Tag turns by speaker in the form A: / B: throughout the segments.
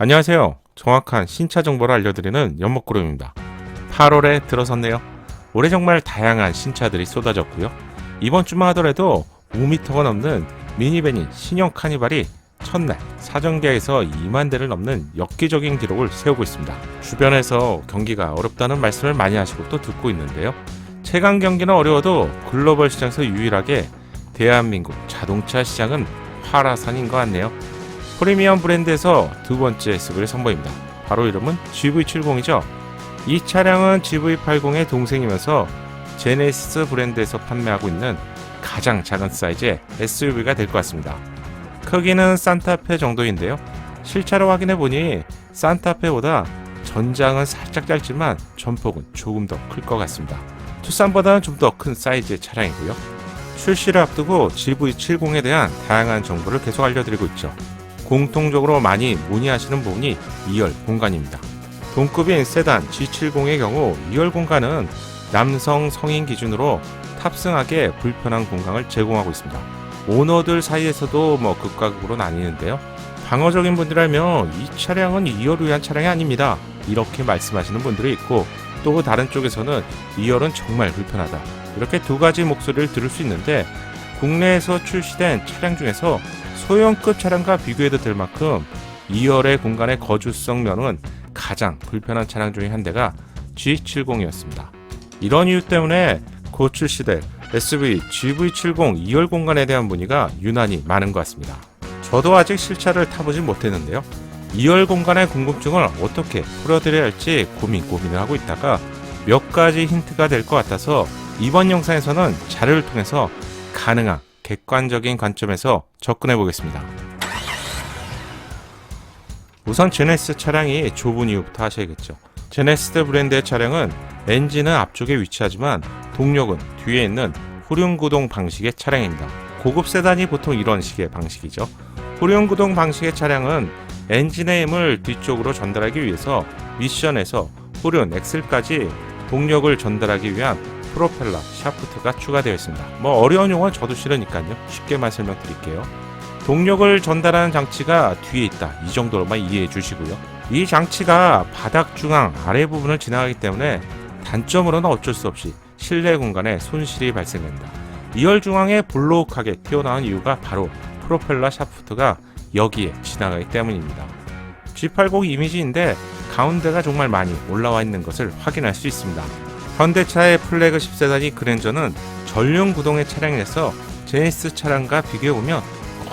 A: 안녕하세요. 정확한 신차 정보를 알려드리는 연목구름입니다. 8월에 들어섰네요. 올해 정말 다양한 신차들이 쏟아졌고요. 이번 주만 하더라도 5m가 넘는 미니밴인 신형 카니발이 첫날 사전계에서 2만 대를 넘는 엽기적인 기록을 세우고 있습니다. 주변에서 경기가 어렵다는 말씀을 많이 하시고 또 듣고 있는데요. 최강 경기는 어려워도 글로벌 시장에서 유일하게 대한민국 자동차 시장은 활화산인 것 같네요. 프리미엄 브랜드에서 두 번째 SUV를 선보입니다. 바로 이름은 GV70이죠. 이 차량은 GV80의 동생이면서 제네시스 브랜드에서 판매하고 있는 가장 작은 사이즈의 SUV가 될 것 같습니다. 크기는 산타페 정도인데요. 실차로 확인해보니 산타페보다 전장은 살짝 짧지만 전폭은 조금 더 클 것 같습니다. 투싼보다는 좀 더 큰 사이즈의 차량이고요. 출시를 앞두고 GV70에 대한 다양한 정보를 계속 알려드리고 있죠. 공통적으로 많이 문의하시는 부분이 2열 공간입니다. 동급인 세단 G70의 경우 2열 공간은 남성 성인 기준으로 탑승하기에 불편한 공간을 제공하고 있습니다. 오너들 사이에서도 극과 극으로 나뉘는데요. 방어적인 분들이라면 이 차량은 2열을 위한 차량이 아닙니다, 이렇게 말씀하시는 분들이 있고, 또 다른 쪽에서는 2열은 정말 불편하다, 이렇게 두 가지 목소리를 들을 수 있는데, 국내에서 출시된 차량 중에서 소형급 차량과 비교해도 될 만큼 2열의 공간의 거주성 면은 가장 불편한 차량 중에 한 대가 G70이었습니다. 이런 이유 때문에 곧 출시될 SUV GV70 2열 공간에 대한 문의가 유난히 많은 것 같습니다. 저도 아직 실차를 타보지 못했는데요. 2열 공간의 궁금증을 어떻게 풀어드려야 할지 고민을 하고 있다가 몇 가지 힌트가 될 것 같아서 이번 영상에서는 자료를 통해서 가능한 객관적인 관점에서 접근해 보겠습니다. 우선 제네시스 차량이 좁은 이유부터 하셔야겠죠. 제네시스 브랜드의 차량은 엔진은 앞쪽에 위치하지만 동력은 뒤에 있는 후륜구동 방식의 차량입니다. 고급 세단이 보통 이런 식의 방식이죠. 후륜구동 방식의 차량은 엔진의 힘을 뒤쪽으로 전달하기 위해서 미션에서 후륜 엑셀까지 동력을 전달하기 위한 프로펠러 샤프트가 추가되어 있습니다. 어려운 용어는 저도 싫으니까요. 쉽게만 설명드릴게요. 동력을 전달하는 장치가 뒤에 있다, 이 정도로만 이해해 주시고요. 이 장치가 바닥 중앙 아래 부분을 지나가기 때문에 단점으로는 어쩔 수 없이 실내 공간에 손실이 발생됩니다. 2열 중앙에 볼록하게 튀어나온 이유가 바로 프로펠러 샤프트가 여기에 지나가기 때문입니다. G80 이미지인데 가운데가 정말 많이 올라와 있는 것을 확인할 수 있습니다. 현대차의 플래그십 세단이 그랜저는 전륜 구동의 차량에서 제네시스 차량과 비교해보면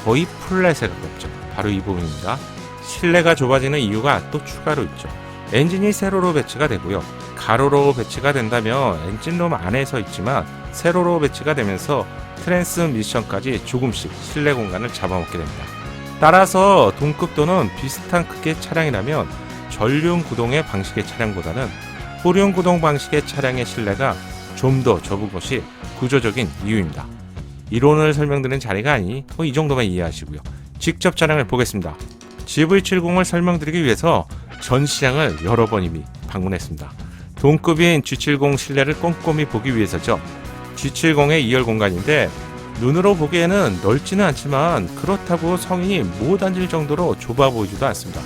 A: 거의 플랫에 가깝죠. 바로 이 부분입니다. 실내가 좁아지는 이유가 또 추가로 있죠. 엔진이 세로로 배치가 되고요. 가로로 배치가 된다면 엔진룸 안에서 있지만 세로로 배치가 되면서 트랜스미션까지 조금씩 실내 공간을 잡아먹게 됩니다. 따라서 동급 또는 비슷한 크기의 차량이라면 전륜 구동의 방식의 차량보다는 후륜 구동 방식의 차량의 실내가 좀 더 좁은 것이 구조적인 이유입니다. 이론을 설명드리는 자리가 아니니 이 정도만 이해하시고요. 직접 차량을 보겠습니다. GV70을 설명드리기 위해서 전 시장을 여러 번 이미 방문했습니다. 동급인 G70 실내를 꼼꼼히 보기 위해서죠. G70의 2열 공간인데 눈으로 보기에는 넓지는 않지만 그렇다고 성인이 못 앉을 정도로 좁아 보이지도 않습니다.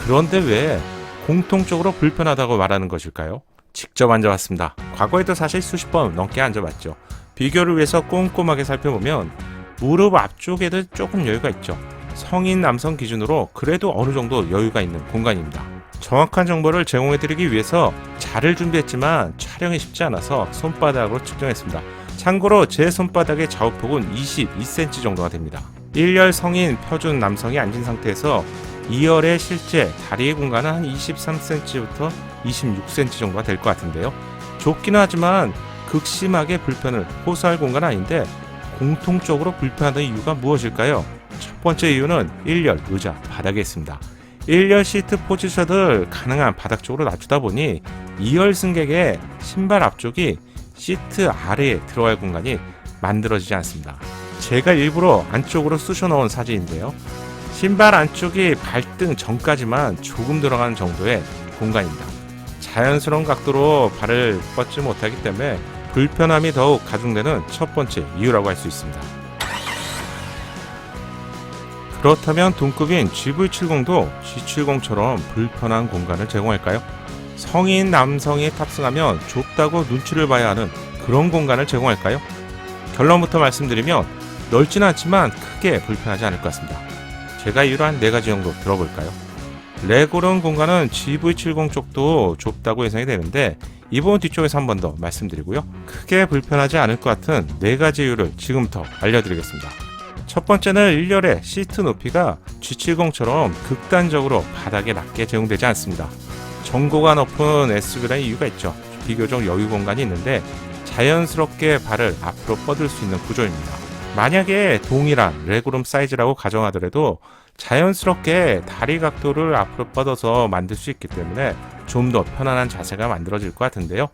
A: 그런데 왜 공통적으로 불편하다고 말하는 것일까요? 직접 앉아봤습니다. 과거에도 사실 수십 번 넘게 앉아봤죠. 비교를 위해서 꼼꼼하게 살펴보면 무릎 앞쪽에도 조금 여유가 있죠. 성인 남성 기준으로 그래도 어느 정도 여유가 있는 공간입니다. 정확한 정보를 제공해드리기 위해서 자를 준비했지만 촬영이 쉽지 않아서 손바닥으로 측정했습니다. 참고로 제 손바닥의 좌우폭은 22cm 정도가 됩니다. 1열 성인 표준 남성이 앉은 상태에서 2열의 실제 다리의 공간은 한 23cm부터 26cm 정도가 될 것 같은데요. 좁기는 하지만 극심하게 불편을 호소할 공간은 아닌데 공통적으로 불편하던 이유가 무엇일까요? 첫 번째 이유는 1열 의자 바닥에 있습니다. 1열 시트 포지션을 가능한 바닥 쪽으로 낮추다 보니 2열 승객의 신발 앞쪽이 시트 아래에 들어갈 공간이 만들어지지 않습니다. 제가 일부러 안쪽으로 쑤셔 넣은 사진인데요. 신발 안쪽이 발등 전까지만 조금 들어가는 정도의 공간입니다. 자연스러운 각도로 발을 뻗지 못하기 때문에 불편함이 더욱 가중되는 첫 번째 이유라고 할 수 있습니다. 그렇다면 동급인 GV70도 G70처럼 불편한 공간을 제공할까요? 성인 남성이 탑승하면 좁다고 눈치를 봐야 하는 그런 공간을 제공할까요? 결론부터 말씀드리면 넓지는 않지만 크게 불편하지 않을 것 같습니다. 제가 이유로 한 4가지 정도 들어볼까요? 레고룸 공간은 GV70 쪽도 좁다고 예상이 되는데 이 부분 뒤쪽에서 한 번 더 말씀드리고요. 크게 불편하지 않을 것 같은 4가지 이유를 지금부터 알려드리겠습니다. 첫 번째는 1열의 시트 높이가 G70처럼 극단적으로 바닥에 낮게 제공되지 않습니다. 정고가 높은 SUV라는 이유가 있죠. 비교적 여유 공간이 있는데 자연스럽게 발을 앞으로 뻗을 수 있는 구조입니다. 만약에 동일한 레그룸 사이즈라고 가정하더라도 자연스럽게 다리 각도를 앞으로 뻗어서 만들 수 있기 때문에 좀 더 편안한 자세가 만들어질 것 같은데요.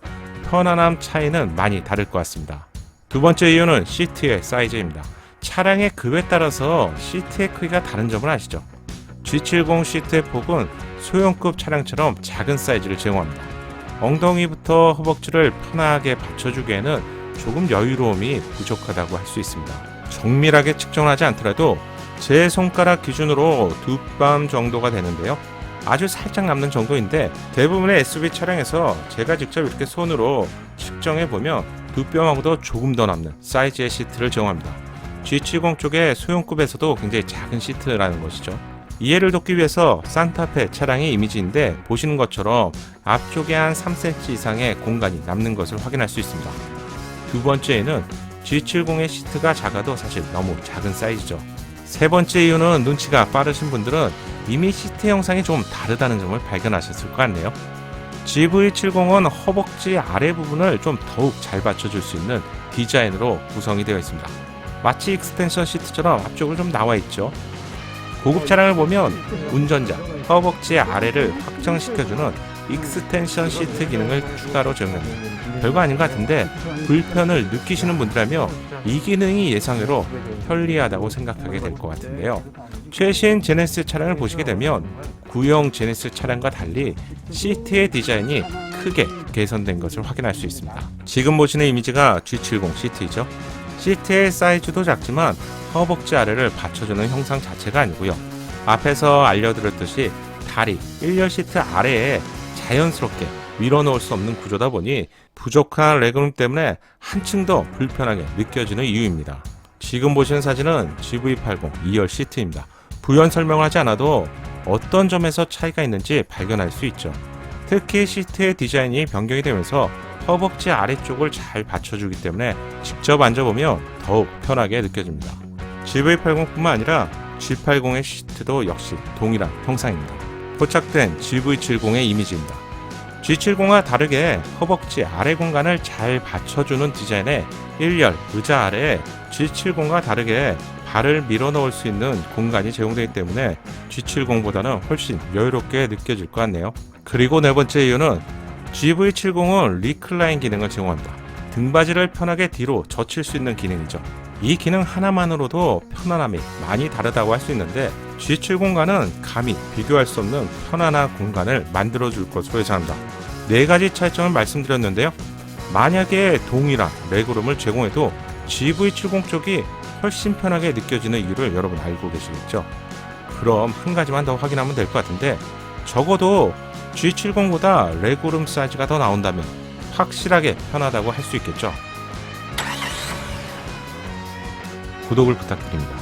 A: 편안함 차이는 많이 다를 것 같습니다. 두 번째 이유는 시트의 사이즈입니다. 차량의 급에 따라서 시트의 크기가 다른 점을 아시죠? G70 시트의 폭은 소형급 차량처럼 작은 사이즈를 제공합니다. 엉덩이부터 허벅지를 편하게 받쳐주기에는 조금 여유로움이 부족하다고 할 수 있습니다. 정밀하게 측정하지 않더라도 제 손가락 기준으로 2뼘 정도가 되는데요. 아주 살짝 남는 정도인데 대부분의 SUV 차량에서 제가 직접 이렇게 손으로 측정해보면 2뼘하고도 조금 더 남는 사이즈의 시트를 제공합니다. G70 쪽의 소형급에서도 굉장히 작은 시트라는 것이죠. 이해를 돕기 위해서 산타페 차량의 이미지인데 보시는 것처럼 앞쪽에 한 3cm 이상의 공간이 남는 것을 확인할 수 있습니다. 두 번째에는 G70의 시트가 작아도 사실 너무 작은 사이즈죠. 세 번째 이유는 눈치가 빠르신 분들은 이미 시트 형상이 좀 다르다는 점을 발견하셨을 것 같네요. GV70은 허벅지 아래 부분을 좀 더욱 잘 받쳐줄 수 있는 디자인으로 구성이 되어 있습니다. 마치 익스텐션 시트처럼 앞쪽으로 좀 나와 있죠. 고급 차량을 보면 운전자 허벅지 아래를 확정시켜주는 익스텐션 시트 기능을 추가로 제공합니다. 별거 아닌 것 같은데 불편을 느끼시는 분들이라면 이 기능이 예상외로 편리하다고 생각하게 될 것 같은데요. 최신 제네시스 차량을 보시게 되면 구형 제네시스 차량과 달리 시트의 디자인이 크게 개선된 것을 확인할 수 있습니다. 지금 보시는 이미지가 G70 시트이죠. 시트의 사이즈도 작지만 허벅지 아래를 받쳐주는 형상 자체가 아니고요. 앞에서 알려드렸듯이 다리 1열 시트 아래에 자연스럽게 밀어넣을 수 없는 구조다 보니 부족한 레그룸 때문에 한층 더 불편하게 느껴지는 이유입니다. 지금 보시는 사진은 GV80 2열 시트입니다. 부연 설명하지 않아도 어떤 점에서 차이가 있는지 발견할 수 있죠. 특히 시트의 디자인이 변경이 되면서 허벅지 아래쪽을 잘 받쳐주기 때문에 직접 앉아보면 더욱 편하게 느껴집니다. GV80뿐만 아니라 G80의 시트도 역시 동일한 형상입니다. 포착된 GV70의 이미지입니다. G70과 다르게 허벅지 아래 공간을 잘 받쳐주는 디자인의 1열 의자 아래에 G70과 다르게 발을 밀어넣을 수 있는 공간이 제공되기 때문에 G70보다는 훨씬 여유롭게 느껴질 것 같네요. 그리고 네 번째 이유는 GV70은 리클라인 기능을 제공합니다. 등받이를 편하게 뒤로 젖힐 수 있는 기능이죠. 이 기능 하나만으로도 편안함이 많이 다르다고 할 수 있는데 G70과는 감히 비교할 수 없는 편안한 공간을 만들어줄 것으로 예상합니다. 4가지 차이점을 말씀드렸는데요. 만약에 동일한 레그룸을 제공해도 GV70 쪽이 훨씬 편하게 느껴지는 이유를 여러분 알고 계시겠죠? 그럼 한 가지만 더 확인하면 될 것 같은데 적어도 G70보다 레그룸 사이즈가 더 나온다면 확실하게 편하다고 할 수 있겠죠? 구독을 부탁드립니다.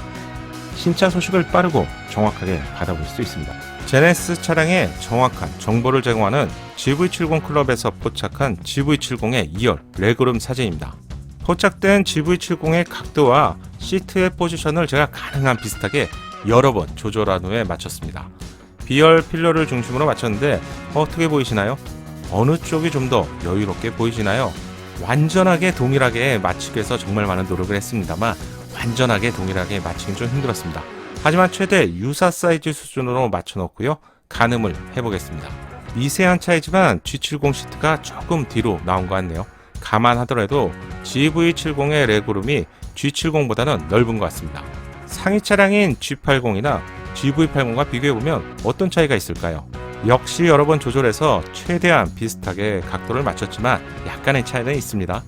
A: 신차 소식을 빠르고 정확하게 받아볼 수 있습니다. 제네시스 차량에 정확한 정보를 제공하는 GV70 클럽에서 포착한 GV70의 2열 레그룸 사진입니다. 포착된 GV70의 각도와 시트의 포지션을 제가 가능한 비슷하게 여러 번 조절한 후에 맞췄습니다. B열 필러를 중심으로 맞췄는데 어떻게 보이시나요? 어느 쪽이 좀 더 여유롭게 보이시나요? 완전하게 동일하게 맞추기 위해서 정말 많은 노력을 했습니다만 완전하게 동일하게 맞추긴 좀 힘들었습니다. 하지만 최대 유사 사이즈 수준으로 맞춰놓고요. 가늠을 해보겠습니다. 미세한 차이지만 G70 시트가 조금 뒤로 나온 것 같네요. 감안하더라도 GV70의 레그룸이 G70보다는 넓은 것 같습니다. 상위 차량인 G80이나 GV80과 비교해보면 어떤 차이가 있을까요? 역시 여러 번 조절해서 최대한 비슷하게 각도를 맞췄지만 약간의 차이는 있습니다.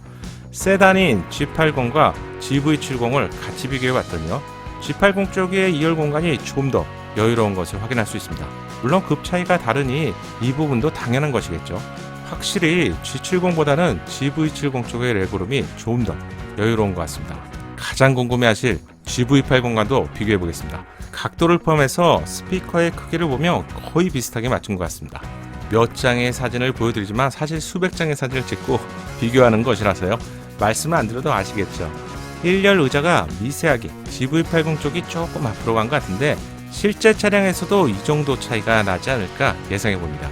A: 세단인 G80과 GV70을 같이 비교해봤더니요. G80 쪽의 2열 공간이 좀 더 여유로운 것을 확인할 수 있습니다. 물론 급 차이가 다르니 이 부분도 당연한 것이겠죠. 확실히 G70보다는 GV70 쪽의 레그룸이 좀 더 여유로운 것 같습니다. 가장 궁금해하실 GV80과도 비교해 보겠습니다. 각도를 포함해서 스피커의 크기를 보면 거의 비슷하게 맞춘 것 같습니다. 몇 장의 사진을 보여드리지만 사실 수백 장의 사진을 찍고 비교하는 것이라서요. 말씀을 안 드려도 아시겠죠. 1열 의자가 미세하게 GV80 쪽이 조금 앞으로 간 것 같은데 실제 차량에서도 이 정도 차이가 나지 않을까 예상해 봅니다.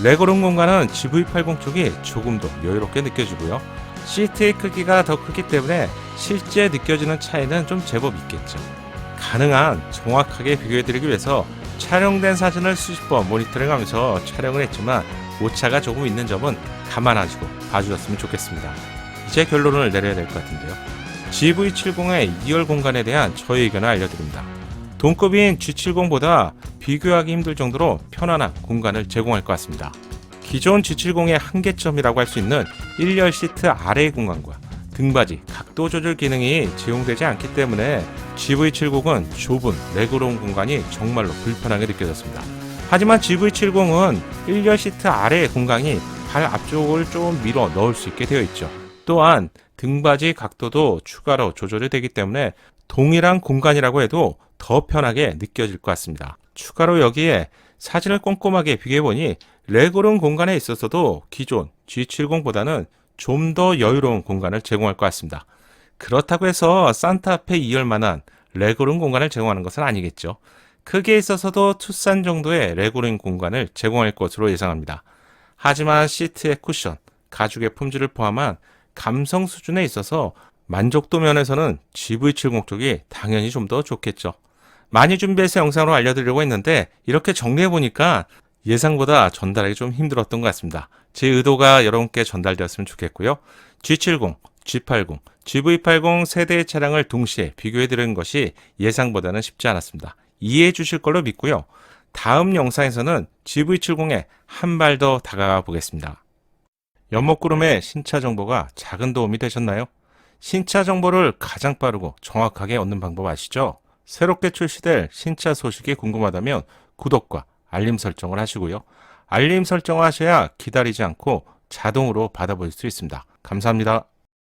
A: 레그룸 공간은 GV80 쪽이 조금 더 여유롭게 느껴지고요. 시트의 크기가 더 크기 때문에 실제 느껴지는 차이는 좀 제법 있겠죠. 가능한 정확하게 비교해드리기 위해서 촬영된 사진을 수십 번 모니터링하면서 촬영을 했지만 오차가 조금 있는 점은 감안하시고 봐주셨으면 좋겠습니다. 이제 결론을 내려야 될 것 같은데요. GV70의 2열 공간에 대한 저의 의견을 알려드립니다. 동급인 G70보다 비교하기 힘들 정도로 편안한 공간을 제공할 것 같습니다. 기존 G70의 한계점이라고 할 수 있는 1열 시트 아래의 공간과 등받이 각도 조절 기능이 제공되지 않기 때문에 GV70은 좁은 레그룸 공간이 정말로 불편하게 느껴졌습니다. 하지만 GV70은 1열 시트 아래의 공간이 발 앞쪽을 좀 밀어 넣을 수 있게 되어 있죠. 또한 등받이 각도도 추가로 조절이 되기 때문에 동일한 공간이라고 해도 더 편하게 느껴질 것 같습니다. 추가로 여기에 사진을 꼼꼼하게 비교해보니 레그룸 공간에 있어서도 기존 G70보다는 좀 더 여유로운 공간을 제공할 것 같습니다. 그렇다고 해서 산타페 2열만한 레그룸 공간을 제공하는 것은 아니겠죠. 크기에 있어서도 투싼 정도의 레그룸 공간을 제공할 것으로 예상합니다. 하지만 시트의 쿠션, 가죽의 품질을 포함한 감성 수준에 있어서 만족도 면에서는 GV70 쪽이 당연히 좀 더 좋겠죠. 많이 준비해서 영상으로 알려드리려고 했는데 이렇게 정리해보니까 예상보다 전달하기 좀 힘들었던 것 같습니다. 제 의도가 여러분께 전달되었으면 좋겠고요. G70, G80, GV80 세대의 차량을 동시에 비교해드리는 것이 예상보다는 쉽지 않았습니다. 이해해 주실 걸로 믿고요. 다음 영상에서는 GV70에 한 발 더 다가가 보겠습니다. 연목구름의 신차 정보가 작은 도움이 되셨나요? 신차 정보를 가장 빠르고 정확하게 얻는 방법 아시죠? 새롭게 출시될 신차 소식이 궁금하다면 구독과 알림 설정을 하시고요. 알림 설정을 하셔야 기다리지 않고 자동으로 받아볼 수 있습니다. 감사합니다.